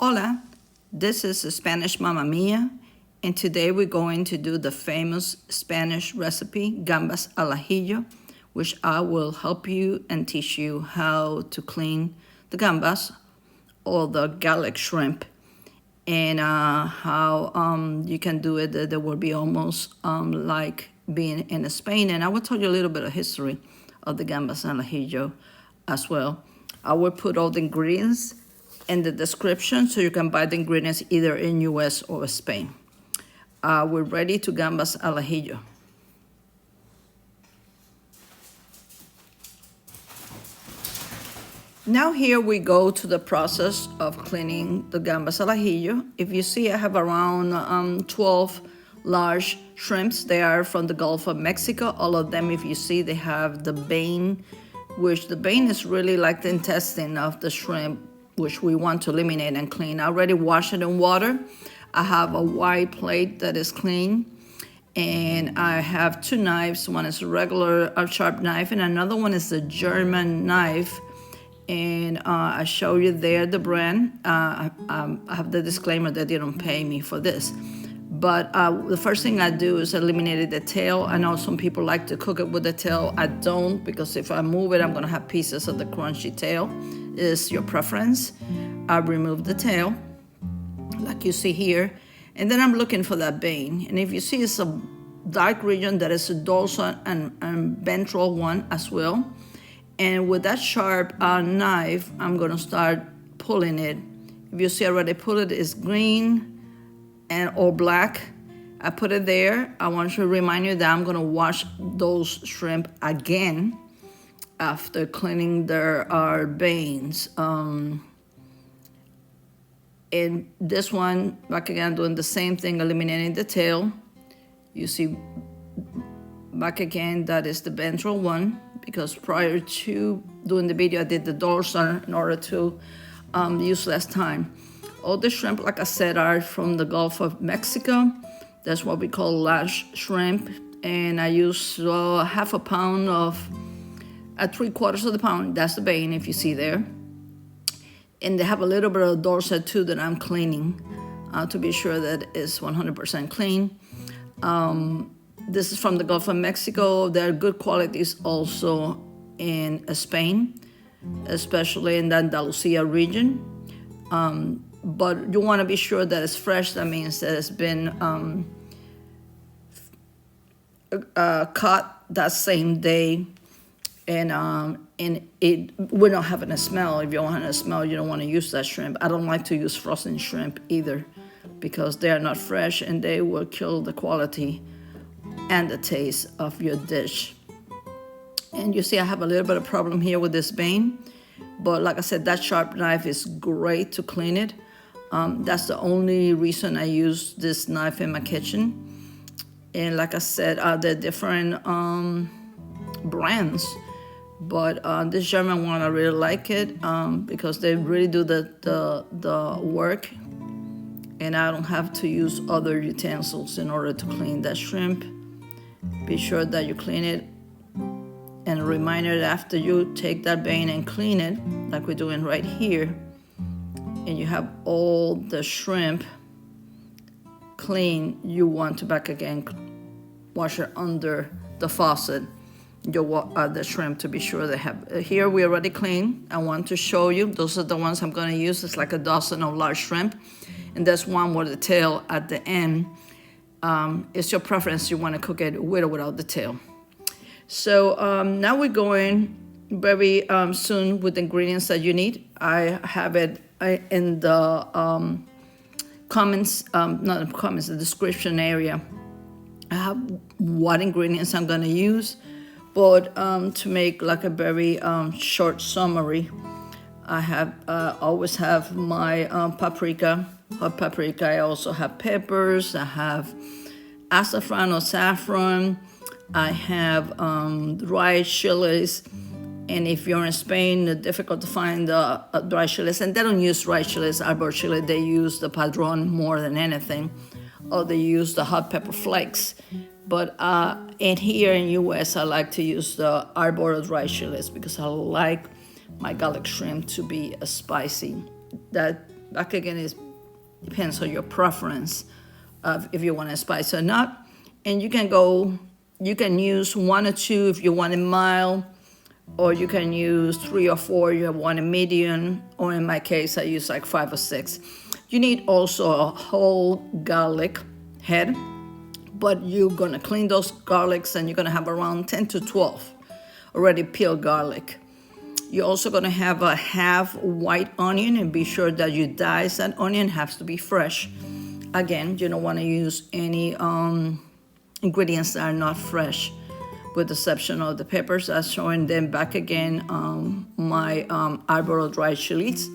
Hola, this is Spanish Mamma Mia, and today we're going to do the famous Spanish recipe, Gambas al Ajillo, which I will help you and teach you how to clean the gambas or the garlic shrimp, and how you can do it. That will be almost like being in Spain, and I will tell you a little bit of history of the Gambas al Ajillo as well. I will put all the ingredients in the description so you can buy the ingredients either in US or Spain. We're ready to Gambas al Ajillo. Now here we go to the process of cleaning the Gambas al Ajillo. If you see, I have around 12 large shrimps. They are from the Gulf of Mexico. All of them, if you see, they have the vein, which the vein is really like the intestine of the shrimp, which we want to eliminate and clean. I already washed it in water. I have a white plate that is clean, and I have two knives. One is a regular sharp knife, and another one is a German knife. And I show you there the brand. I have the disclaimer that they don't pay me for this. But the first thing I do is eliminate the tail. I know some people like to cook it with the tail. I don't, because if I move it, I'm gonna have pieces of the crunchy tail. It's your preference. I remove the tail, like you see here. And then I'm looking for that vein. And if you see, it's a dark region that is a dorsal and ventral one as well. And with that sharp knife, I'm gonna start pulling it. If you see, I already pulled it. It's green and or black. I put it there. I want to remind you that I'm gonna wash those shrimp again after cleaning their veins. In this one, back again, doing the same thing, eliminating the tail. You see, back again, that is the ventral one, because prior to doing the video, I did the dorsal in order to use less time. All the shrimp, like I said, are from the Gulf of Mexico. That's what we call large shrimp. And I use half a pound of, 3/4 of the pound, that's the vein, if you see there. And they have a little bit of dorsal too that I'm cleaning to be sure that it's 100% clean. This is from the Gulf of Mexico. There are good qualities also in Spain, especially in the Andalusia region. But you want to be sure that it's fresh. That means that it's been caught that same day, and it we're not having a smell. If you don't have a smell, you don't want to use that shrimp. I don't like to use frozen shrimp either, because they are not fresh and they will kill the quality and the taste of your dish. And you see, I have a little bit of problem here with this vein, but like I said, that sharp knife is great to clean it. That's the only reason I use this knife in my kitchen. And like I said, there are different brands, but this German one, I really like it because they really do the work, and I don't have to use other utensils in order to clean that shrimp. Be sure that you clean it, and a reminder that after you take that vein and clean it, like we're doing right here, and you have all the shrimp clean, you want to back again wash it under the faucet, the shrimp, to be sure they have. Here we already clean. I want to show you, those are the ones I'm gonna use. It's like a dozen of large shrimp, and there's one with the tail at the end. It's your preference. You want to cook it with or without the tail. So now we're going very soon with the ingredients that you need. I have it in the comments, not the comments, the description area. I have what ingredients I'm going to use, but to make like a very short summary, I always have my paprika, hot paprika. I also have peppers. I have azafran or saffron. I have dry chilies. And if you're in Spain, it's difficult to find the dry chilies. And they don't use dry chilies, arbol chili. They use the Padron more than anything. Or they use the hot pepper flakes. But in here in US, I like to use the arbol dry chilies because I like my garlic shrimp to be spicy. That Back again, it depends on your preference of if you want to spice or not. And you can use 1 or 2 if you want it mild, or you can use 3 or 4 you want a medium, or in my case I use like 5 or 6. You need also a whole garlic head, but you're gonna clean those garlics and you're gonna have around 10 to 12 already peeled garlic. You're also gonna have a half white onion, and be sure that you dice that onion, has to be fresh. Again, you don't wanna use any ingredients that are not fresh, with the exception of the peppers. I'm showing them back again, my arbol dried chilies.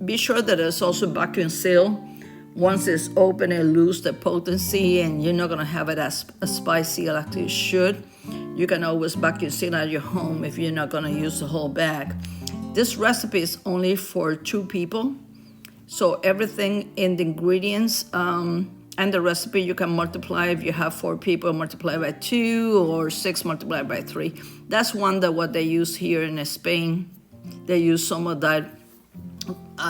Be sure that it's also vacuum sealed. Once it's open, it loses the potency, and you're not gonna have it as spicy like you should. You can always vacuum seal at your home if you're not gonna use the whole bag. This recipe is only for 2 people, so everything in the ingredients and the recipe you can multiply. If you have 4 people, multiply by 2, or 6 multiplied by 3. That's what they use here in Spain. They use some of that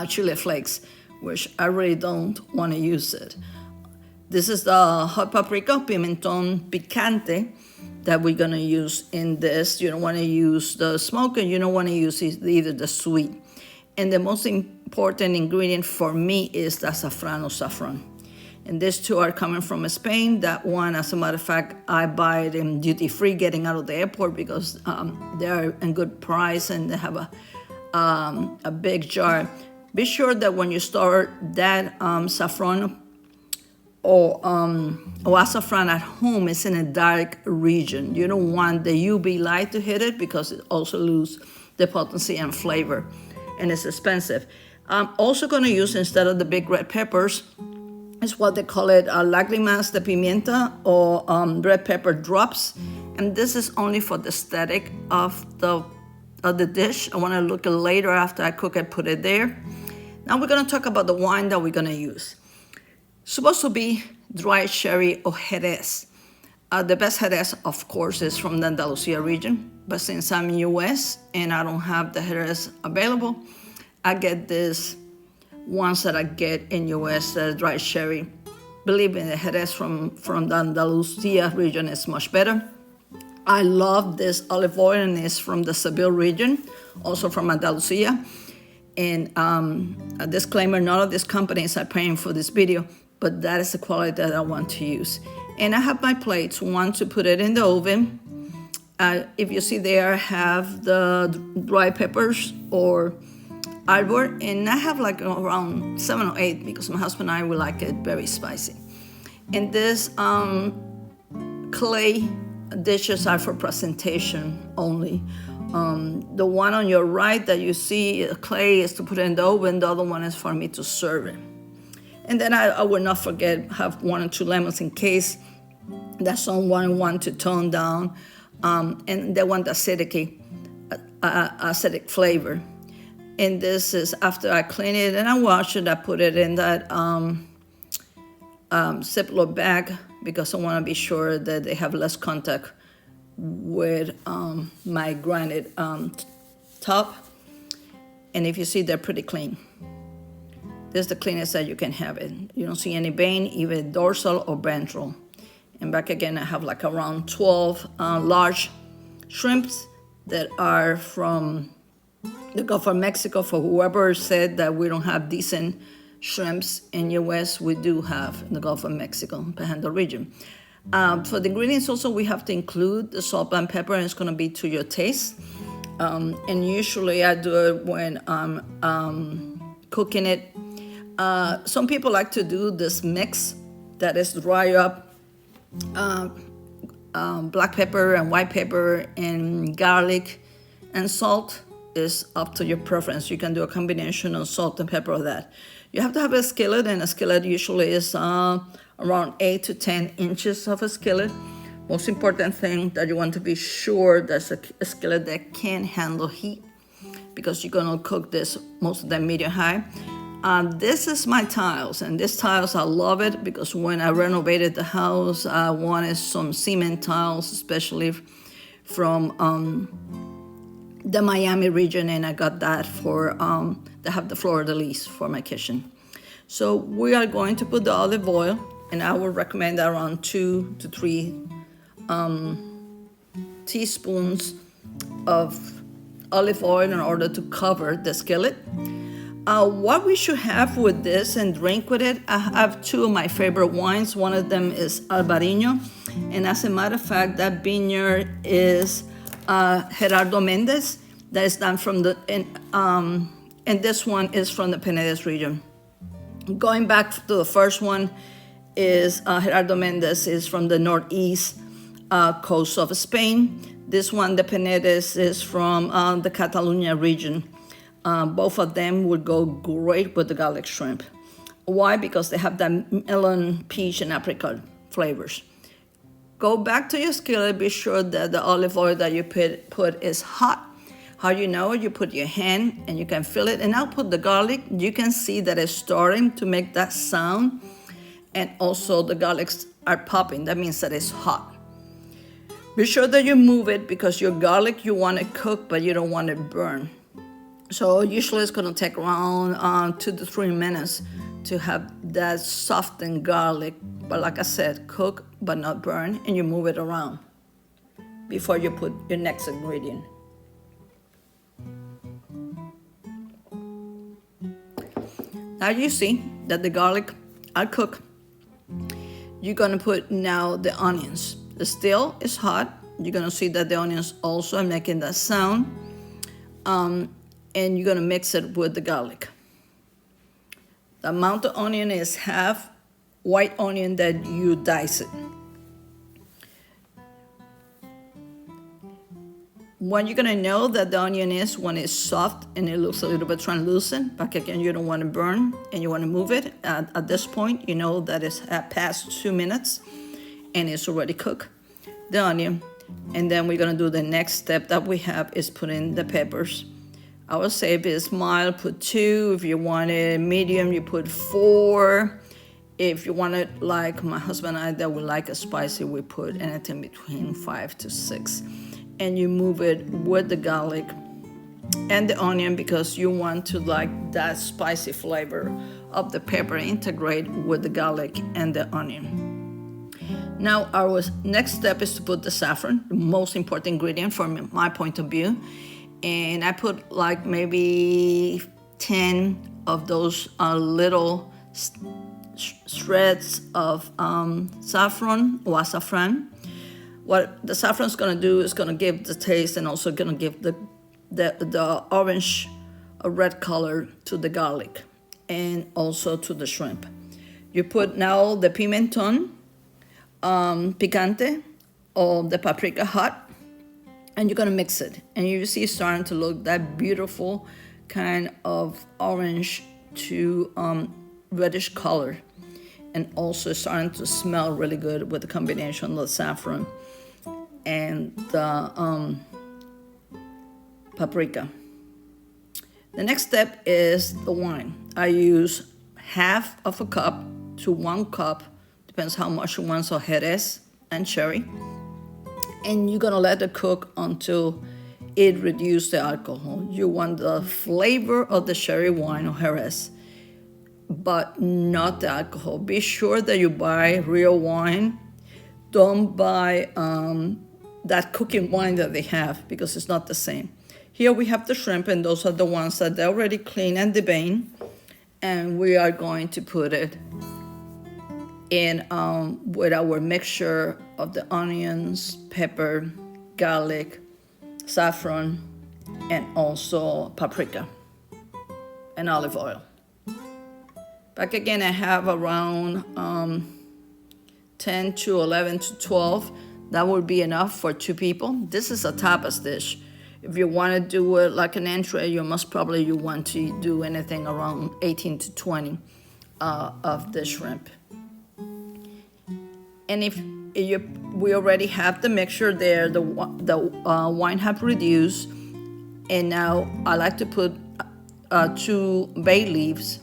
chili flakes, which I really don't want to use it. This is the hot paprika, Pimenton Picante, that we're gonna use in this. You don't want to use the smoke, and you don't want to use either the sweet. And the most important ingredient for me is the saffron. And these 2 are coming from Spain. That one, as a matter of fact, I buy it in duty free getting out of the airport, because they're in good price and they have a big jar. Be sure that when you store that saffron or azafran at home, it's in a dark region. You don't want the UV light to hit it, because it also loses the potency and flavor, and it's expensive. I'm also going to use, instead of the big red peppers, it's what they call it, lagrimas de pimiento, or red pepper drops. And this is only for the aesthetic of the dish. I want to look at later after I cook it, put it there. Now we're going to talk about the wine that we're going to use. Supposed to be dry sherry or Jerez. The best Jerez, of course, is from the Andalusia region. But since I'm in US and I don't have the Jerez available, I get this ones that I get in US, dry sherry. Believe me, the Jerez from the Andalusia region is much better. I love this olive oil, and it's from the Seville region, also from Andalusia. And a disclaimer, none of these companies are paying for this video, but that is the quality that I want to use. And I have my plates, one to put it in the oven. If you see there, I have the dry peppers or arbol, and I have like around 7 or 8, because my husband and I will like it very spicy. And this clay dishes are for presentation only. The one on your right that you see clay is to put it in the oven. The other one is for me to serve it. And then I will not forget, have 1 or 2 lemons in case that someone want to tone down, and they want acidic flavor. And this is after I clean it and I wash it. I put it in that Ziploc bag, because I want to be sure that they have less contact with my grinded top. And if you see, they're pretty clean. This is the cleanest that you can have it. You don't see any vein, even dorsal or ventral. And back again, I have like around 12 large shrimps that are from the Gulf of Mexico. For whoever said that we don't have decent shrimps in US, we do have in the Gulf of Mexico, Panhandle region. For the ingredients also, we have to include the salt and pepper, and it's going to be to your taste. And usually I do it when I'm cooking it. Some people like to do this mix that is dry up black pepper and white pepper and garlic and salt. Is up to your preference. You can do a combination of salt and pepper of that. You have to have a skillet, and a skillet usually is around 8 to 10 inches of a skillet. Most important thing that you want to be sure that's a skillet that can handle heat, because you're gonna cook this, most of them medium high. This is my tiles, and these tiles, I love it, because when I renovated the house, I wanted some cement tiles, especially from the Miami region, and I got that for they have the fleur de lis for my kitchen. So we are going to put the olive oil, and I would recommend around 2 to 3 teaspoons of olive oil in order to cover the skillet. What we should have with this and drink with it, I have 2 of my favorite wines. One of them is Albarino, and as a matter of fact, that vineyard is Gerardo Mendez, that is done from the, and this one is from the Penedès region. Going back to the first one is Gerardo Mendez is from the northeast coast of Spain. This one, the Penedès, is from the Catalonia region. Both of them would go great with the garlic shrimp. Why? Because they have that melon, peach, and apricot flavors. Go back to your skillet, be sure that the olive oil that you put is hot. How you know it? You put your hand and you can feel it. And now put the garlic. You can see that it's starting to make that sound. And also the garlics are popping. That means that it's hot. Be sure that you move it because your garlic, you want it cooked, but you don't want it burned. So usually it's gonna take around 2 to 3 minutes to have that softened garlic. But like I said, cook but not burn, and you move it around before you put your next ingredient. Now you see that the garlic are cooked. You're gonna put now the onions. The still is hot. You're gonna see that the onions also are making that sound. And you're gonna mix it with the garlic. The amount of onion is half white onion that you dice it. When you're gonna know that the onion is when it's soft and it looks a little bit translucent, but again, you don't want to burn and you want to move it. At this point, you know that it's past 2 minutes and it's already cooked, the onion. And then we're gonna do the next step that we have is put in the peppers. I would say if it's mild, put 2. If you want it medium, you put 4. If you want it like my husband and I that we like it spicy, we put anything between 5 to 6. And you move it with the garlic and the onion because you want to like that spicy flavor of the pepper integrate with the garlic and the onion. Now our next step is to put the saffron, the most important ingredient from my point of view. And I put like maybe 10 of those little shreds of saffron or azafran. What the saffron is going to do is going to give the taste and also going to give the orange red color to the garlic and also to the shrimp. You put now the Pimenton Picante or the paprika hot, and you're going to mix it. And you see it's starting to look that beautiful kind of orange to reddish color. And also starting to smell really good with the combination of the saffron and the paprika. The next step is the wine. I use half of a cup to 1 cup, depends how much you want, so Jerez and sherry. And you're gonna let it cook until it reduces the alcohol. You want the flavor of the sherry wine or Jerez, but not the alcohol. Be sure that you buy real wine. Don't buy that cooking wine that they have because it's not the same. Here we have the shrimp, and those are the ones that they already clean and deveined. And we are going to put it in with our mixture of the onions, pepper, garlic, saffron, and also paprika and olive oil. Back again, I have around 10 to 11 to 12. That would be enough for 2 people. This is a tapas dish. If you want to do it like an entree, you want to do anything around 18 to 20 of the shrimp. And if we already have the mixture there, the wine have reduced, and now I like to put 2 bay leaves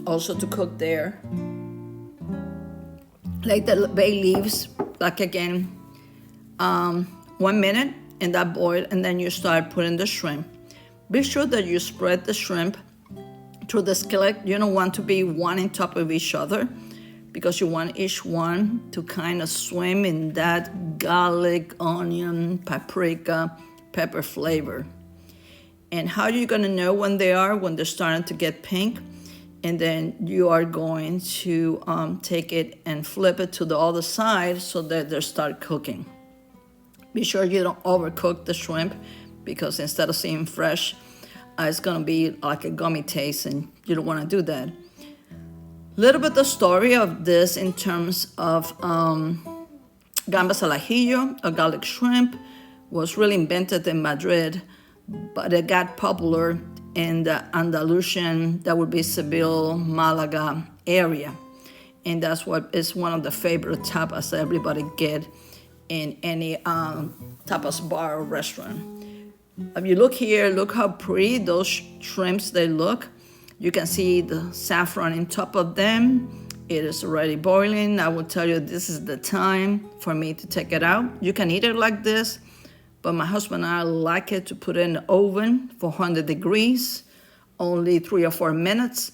also to cook there. Like the bay leaves, like again, 1 minute, in that boil, and then you start putting the shrimp. Be sure that you spread the shrimp through the skillet. You don't want to be one on top of each other, because you want each one to kind of swim in that garlic, onion, paprika, pepper flavor. And how are you gonna know when they are? When they're starting to get pink. And then you are going to take it and flip it to the other side so that they start cooking. Be sure you don't overcook the shrimp, because instead of seeing fresh, it's gonna be like a gummy taste, and you don't wanna do that. Little bit the story of this in terms of gambas al ajillo, or garlic shrimp, was really invented in Madrid, but it got popular in the Andalusian, that would be Seville, Malaga area. And that's what is one of the favorite tapas that everybody get in any tapas bar or restaurant. If you look here, look how pretty those shrimps they look. You can see the saffron on top of them. It is already boiling. I will tell you, this is the time for me to take it out. You can eat it like this, but my husband and I like it to put it in the oven for 100 degrees, only 3 or 4 minutes,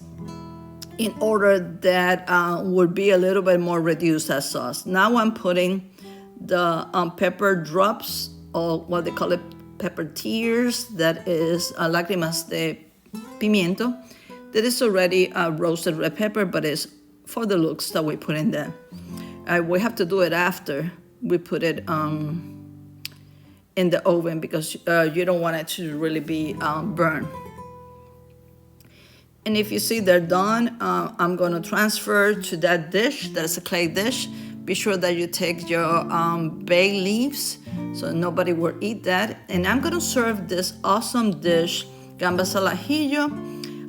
in order that would be a little bit more reduced as sauce. Now I'm putting the pepper drops, or what they call it, pepper tears, that is lagrimas de pimiento. That is already roasted red pepper, but it's for the looks that we put in there. We have to do it after we put it in the oven, because you don't want it to really be burned. And if you see they're done, I'm going to transfer to that dish. That's a clay dish. Be sure that you take your bay leaves, so nobody will eat that. And I'm going to serve this awesome dish, gambas al ajillo.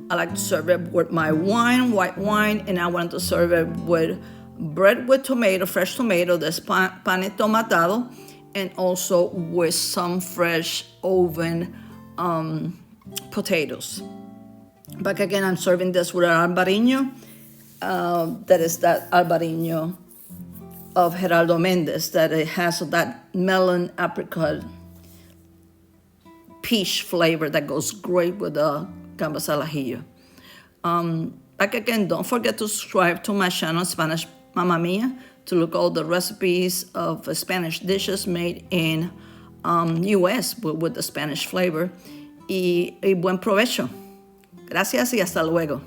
I like to serve it with my wine, white wine, and I want to serve it with bread with tomato, fresh tomato, that's pane tomatado, and also with some fresh oven potatoes. But again, I'm serving this with an albariño. That is that albariño of Geraldo Mendez, that it has that melon, apricot, peach flavor that goes great with the gambas al ajillo. Back again, don't forget to subscribe to my channel, Spanish Mamma Mia, to look all the recipes of Spanish dishes made in US with the Spanish flavor. Y buen provecho. Gracias y hasta luego.